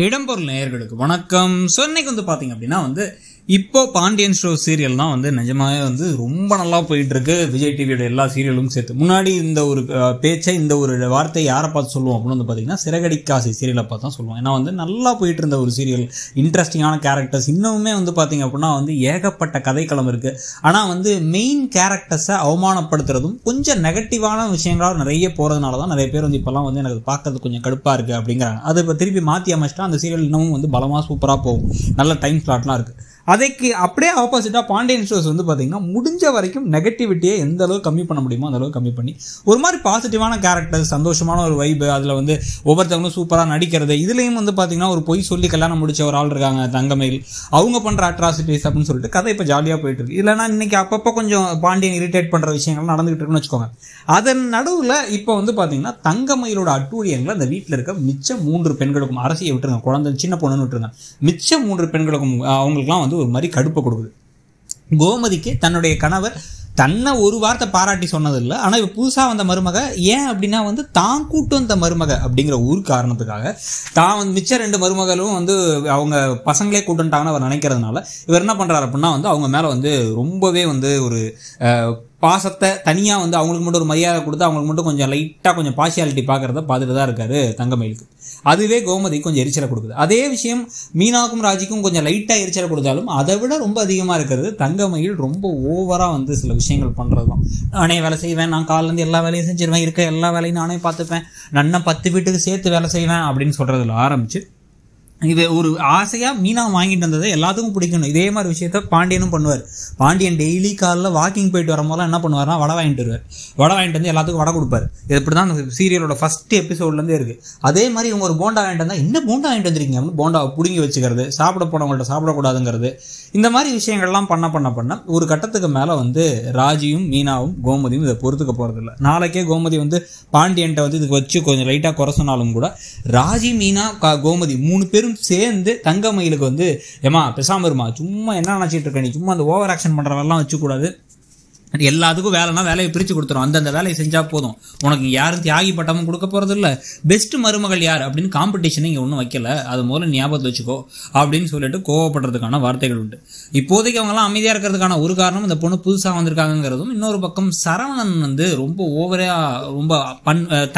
இடம்பொருள் நேயர்களுக்கு வணக்கம். ஸோ இன்னைக்கு பார்த்தீங்க அப்படின்னா இப்போ பாண்டியன் ஷோ சீரியல் தான் நிஜமாவே ரொம்ப நல்லா போயிட்டு இருக்கு. விஜய் டிவியோட எல்லா சீரியலும் சேர்த்து. முன்னாடி இந்த ஒரு பேச்சை இந்த ஒரு வார்த்தையை யாரை பார்த்து சொல்லுவோம் அப்படின்னு பார்த்தீங்கன்னா சிறகடிக்காசி சீரியலை பார்த்து தான் சொல்லுவோம். ஏன்னா நல்லா போயிட்டு இருந்த ஒரு சீரியல், இன்ட்ரெஸ்டிங்கான கேரக்டர்ஸ், இன்னுமே பார்த்தீங்க அப்படின்னா ஏகப்பட்ட கதைக்களம் இருக்கு. ஆனால் மெயின் கேரக்டர்ஸை அவமானப்படுத்துறதும் கொஞ்சம் நெகட்டிவான விஷயங்களாக நிறைய போகிறதுனால தான் நிறைய பேர் இப்போல்லாம் எனக்கு பார்க்கறது கொஞ்சம் கடுப்பாக இருக்குது அப்படிங்கிறாங்க. அது இப்போ திருப்பி மாற்றி அமைச்சிட்டா அந்த சீரியல் இன்னமும் பலமாக சூப்பராக போகும். நல்ல டைம் ஸ்லாட்லாம் இருக்குது. அதுக்கு அப்படியே ஆப்போசிட்டாக பாண்டியன் ஷோஸ் பார்த்தீங்கன்னா முடிஞ்ச வரைக்கும் நெகட்டிவிட்டியை எந்த அளவுக்கு கம்மி பண்ண முடியுமோ அந்த அளவுக்கு கம்மி பண்ணி ஒரு மாதிரி பாசிட்டிவான கேரக்டர்ஸ், சந்தோஷமான ஒரு வைப்பு, அதில் ஒவ்வொருத்தவங்களும் சூப்பராக நடிக்கிறது. இதுலேயும் பார்த்தீங்கன்னா ஒரு பொய் சொல்லி கல்யாணம் முடிச்ச ஒரு ஆள் இருக்காங்க தங்கமயில், அவங்க பண்ணுற அட்ராசிட்டிஸ் அப்படின்னு சொல்லிட்டு கதை இப்போ ஜாலியாக போயிட்டு இருக்கு. இல்லைனா இன்னைக்கு அப்பப்போ கொஞ்சம் பாண்டியன் இரிட்டேட் பண்ணுற விஷயங்கள் நடந்துகிட்டு இருக்குன்னு வச்சுக்கோங்க. அதன் நடுவில் இப்போ பார்த்தீங்கன்னா தங்கமயிலோட அட்டூழியங்களை அந்த வீட்டில் இருக்க மிச்சம் 3 பெண்களுக்கும், அரசியை விட்டுருங்க, குழந்தை சின்ன பொண்ணுன்னு விட்டுருங்க, மிச்சம் 3 பெண்களுக்கும் அவங்களுக்குலாம் ஒரு மாதிரி கடுப்பை கொடுக்குது. கோமதிக்கு தன்னுடைய கணவர் தன்னை ஒரு வார்த்தை பாராட்டி சொன்னதில்லை. ஆனால் இப்போ புதுசாக வந்த மருமக ஏன் அப்படின்னா தான் கூட்டு வந்த மருமக அப்படிங்கிற ஒரு காரணத்துக்காக தான் மிச்ச 2 மருமகளும் அவங்க பசங்களே கூட்டுட்டாங்கன்னு அவர் நினைக்கிறதுனால இவர் என்ன பண்ணுறாரு அப்படின்னா அவங்க மேலே ரொம்பவே ஒரு பாசத்தை தனியாக அவங்களுக்கு மட்டும் ஒரு மரியாதை கொடுத்து அவங்களுக்கு மட்டும் கொஞ்சம் லைட்டாக கொஞ்சம் பார்ஷியாலிட்டி பார்க்குறத பார்த்துட்டு தான் இருக்காரு தங்கமயிலுக்கு. அதுவே கோமதி கொஞ்சம் எரிச்சலை கொடுக்குது. அதே விஷயம் மீனாவுக்கும் ராஜிக்கும் கொஞ்சம் லைட்டாக எரிச்சலை கொடுத்தாலும் அதை விட ரொம்ப அதிகமாக இருக்கிறது தங்கமயில் ரொம்ப ஓவராக சில விஷயங்கள் பண்ணுறது தான். நானே வேலை செய்வேன், நான் காலிலேருந்து எல்லா வேலையும் செஞ்சிருவேன், இருக்க எல்லா வேலையும் நானே பார்த்துப்பேன், நன்னா 10 வீட்டுக்கு சேர்த்து வேலை செய்வேன் அப்படின்னு சொல்கிறதுல ஆரம்பிச்சு இது ஒரு ஆசையாக மீனா வாங்கிட்டு வந்ததை எல்லாத்துக்கும் பிடிக்கணும். இதே மாதிரி விஷயத்த பாண்டியனும் பண்ணுவார். பாண்டியன் டெய்லி காலையில் வாக்கிங் போயிட்டு வரும்போதெல்லாம் என்ன பண்ணுவார்னா வடை வாங்கிட்டு வருவார். வடை வாங்கிட்டு வந்து எல்லாத்துக்கும் வடை கொடுப்பாரு. இது இப்படி தான் அந்த சீரியலோட ஃபர்ஸ்ட் எபிசோட்லேருந்தே இருக்குது. அதே மாதிரி இவங்க ஒரு போண்டா வாங்கிட்டு வந்தால் என்ன போண்டா வாங்கிட்டு வந்துருக்கீங்க அப்படின்னு போண்டாவை பிடுங்கி வச்சுக்கிறது, சாப்பிட போனவங்கள்ட்ட சாப்பிடக்கூடாதுங்கிறது, இந்த மாதிரி விஷயங்கள்லாம் பண்ண ஒரு கட்டத்துக்கு மேலே ராஜியும் மீனாவும் கோமதியும் இதை பொறுத்துக்க போகிறதில்ல. நாளைக்கே கோமதி பாண்டியன்ட்ட இதுக்கு வச்சு கொஞ்சம் லைட்டாக குறை சொன்னாலும் கூட ராஜி, மீனா, கோமதி 3 பேரும் சேர்ந்து தங்கமயிலுக்கு ஏமா பேசாம இருமா, சும்மா என்ன நினைச்சிட்டு இருக்க நீ, சும்மா அந்த ஓவர் ஆக்ஷன் பண்றவெல்லாம் வச்சுக்கூடாது, எல்லாத்துக்கும் வேலைனா வேலையை பிரித்து கொடுத்துரும், அந்தந்த வேலையை செஞ்சால் போதும், உனக்கு யாரும் தியாகி பட்டமும் கொடுக்க போகிறது இல்லை, பெஸ்ட் மருமகள் யார் அப்படின்னு காம்படிஷன் இங்கே ஒன்றும் வைக்கல, அது முதல்ல ஞாபகத்தில் வச்சுக்கோ அப்படின்னு சொல்லிட்டு கோவப்படுறதுக்கான வார்த்தைகள் உண்டு. இப்போதைக்கு அவங்கெல்லாம் அமைதியாக இருக்கிறதுக்கான ஒரு காரணம் இந்த பொண்ணு புதுசாக வந்திருக்காங்கிறதும், இன்னொரு பக்கம் சரவணன் ரொம்ப ஓவராக ரொம்ப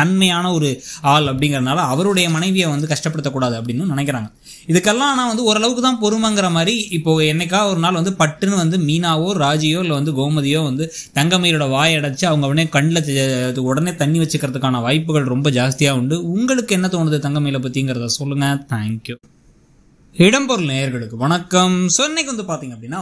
தன்மையான ஒரு ஆள் அப்படிங்கிறதுனால அவருடைய மனைவியை கஷ்டப்படுத்தக்கூடாது அப்படின்னு நினைக்கிறாங்க. இதுக்கெல்லாம் ஆனால் ஓரளவுக்கு தான் பொறுமைங்கிற மாதிரி இப்போ என்னைக்கா ஒரு நாள் பட்டுன்னு மீனாவோ ராஜியோ இல்லை கோமதியோ தங்கமயிலோட வாயடைச்சு அவங்க உடனே கண்ணில் உடனே தண்ணி வச்சுக்கிறதுக்கான வாய்ப்புகள் ரொம்ப ஜாஸ்தியாக உண்டு. உங்களுக்கு என்ன தோணுது தங்கமயிலை பற்றிங்கிறத சொல்லுங்கள். தேங்க்யூ. இடம்பொருள் நேயர்களுக்கு வணக்கம். ஸோ இன்னைக்கு பார்த்தீங்க அப்படின்னா